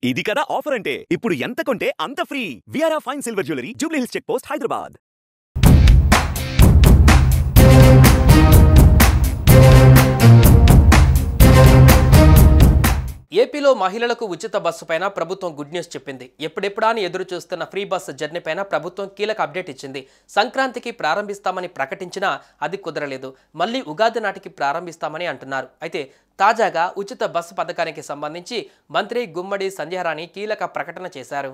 ఇది కదా ఆఫర్ అంటే ఇప్పుడు ఎంత కొంటే అంత ఫ్రీ విఆర్ఆ fine silver jewellery Jubilee Hills check post Hyderabad. ఏపీలో మహిళలకు ఉచిత బస్సు పైన ప్రభుత్వం గుడ్ న్యూస్ చెప్పింది. ఎప్పుడెప్పుడా అని ఎదురు చూస్తున్న ఫ్రీ బస్సు జర్నీ పైన ప్రభుత్వం కీలక అప్డేట్ ఇచ్చింది. సంక్రాంతికి ప్రారంభిస్తామని ప్రకటించినా అది కుదరలేదు. మళ్ళీ ఉగాది నాటికి ప్రారంభిస్తామని అంటున్నారు. అయితే తాజాగా ఉచిత బస్సు పథకానికి సంబంధించి మంత్రి గుమ్మడి సంధ్యారాణి కీలక ప్రకటన చేశారు.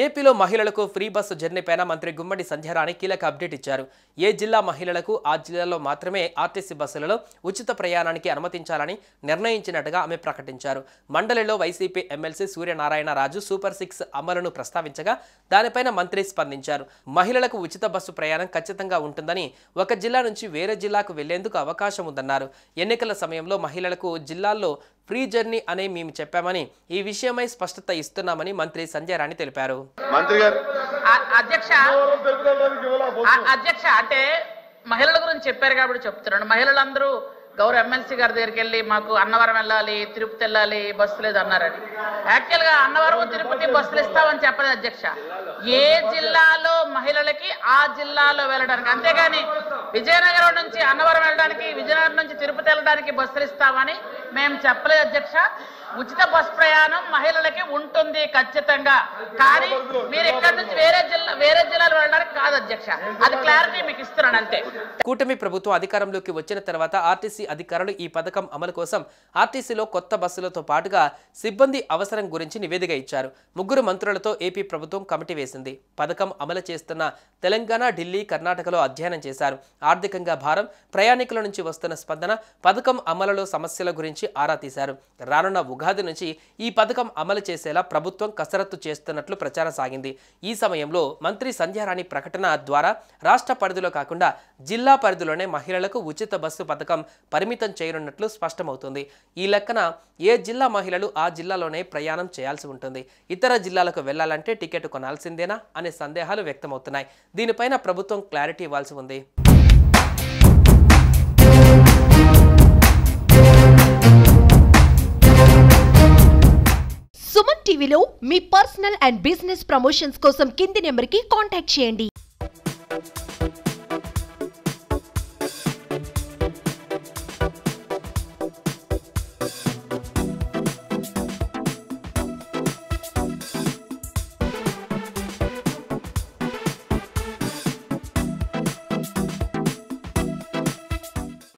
ఏపీలో మహిళలకు ఫ్రీ బస్సు జర్నీ పైన మంత్రి గుమ్మడి సంధ్యారాణి కీలక అప్డేట్ ఇచ్చారు. ఏ జిల్లా మహిళలకు ఆ జిల్లాలో మాత్రమే ఆర్టీసీ బస్సులలో ఉచిత ప్రయాణానికి అనుమతించాలని నిర్ణయించినట్టుగా ఆమె ప్రకటించారు. మండలిలో వైసీపీ ఎమ్మెల్సీ సూర్యనారాయణ రాజు సూపర్ 6 అమలును ప్రస్తావించగా దానిపైన మంత్రి స్పందించారు. మహిళలకు ఉచిత బస్సు ప్రయాణం ఖచ్చితంగా ఉంటుందని, ఒక జిల్లా నుంచి వేరే జిల్లాకు వెళ్లేందుకు అవకాశం ఉందన్నారు. ఎన్నికల సమయంలో మహిళలకు జిల్లాల్లో ఫ్రీ జర్నీ అనే మేము చెప్పామని, ఈ విషయమై స్పష్టత ఇస్తున్నామని మంత్రి సంధ్యారాణి తెలిపారు. అధ్యక్ష అంటే మహిళల గురించి చెప్పారు కాబట్టి చెప్తున్నాను. మహిళలందరూ గౌరవ ఎమ్మెల్సీ గారి దగ్గరికి వెళ్ళి మాకు అన్నవరం వెళ్ళాలి, తిరుపతి వెళ్ళాలి, బస్సు లేదు అన్నారని. యాక్చువల్ గా అన్నవరం తిరుపతి బస్సులు ఇస్తామని చెప్పలేదు అధ్యక్ష. ఏ జిల్లాలో మహిళలకి ఆ జిల్లాలో వెళ్ళడానికి, అంతేగాని విజయనగరం నుంచి అన్నవరం వెళ్ళడానికి, విజయనగరం నుంచి తిరుపతి వెళ్ళడానికి బస్సులు ఇస్తామని మేము చెప్పలేదు అధ్యక్ష. ఉచిత బస్ ప్రయాణం మహిళలకి ఉంటుంది ఖచ్చితంగా. కానీ మీరు ఇక్కడ నుంచి వేరే జిల్లాలో వెళ్ళడానికి కాదు అధ్యక్ష. అది క్లారిటీ మీకు ఇస్తున్నాను అంతే. కూటమి ప్రభుత్వం అధికారంలోకి వచ్చిన తర్వాత ఆర్టీసీ అధికారులు ఈ పథకం అమలు కోసం ఆర్టీసీలో కొత్త బస్సులతో పాటుగా సిబ్బంది అవసరం గురించి నివేదిక ఇచ్చారు. 3 మంత్రులతో ఏపీ ప్రభుత్వం కమిటీ వేసింది. పథకం అమలు చేస్తున్న తెలంగాణ, ఢిల్లీ, కర్ణాటకలో అధ్యయనం చేశారు. ఆర్థికంగా భారం, ప్రయాణికుల నుంచి వస్తున్న స్పందన, పథకం అమలులో సమస్యల గురించి ఆరా తీశారు. రానున్న ఉగాది నుంచి ఈ పథకం అమలు చేసేలా ప్రభుత్వం కసరత్తు చేస్తున్నట్లు ప్రచారం సాగింది. ఈ సమయంలో మంత్రి సంధ్యారాణి ప్రకటన ద్వారా రాష్ట్ర పరిధిలో కాకుండా జిల్లా పరిధిలోనే మహిళలకు ఉచిత బస్సు పథకం పరిమితం చేయనున్నట్లు స్పష్టమవుతుంది. ఈ లెక్కన ఏ జిల్లా మహిళలు ఆ జిల్లాలోనే ప్రయాణం చేయాల్సి ఉంటుంది. ఇతర జిల్లాలకు వెళ్లాలంటే టికెట్ కొనాల్సిందేనా అనే సందేహాలు వ్యక్తమవుతున్నాయి. దీనిపైన ప్రభుత్వం క్లారిటీ ఇవ్వాల్సి ఉంది. సుమన్ టీవీలో మీ పర్సనల్ అండ్ బిజినెస్ ప్రమోషన్స్ కోసం కింది నెంబర్కి కాంటాక్ట్ చేయండి.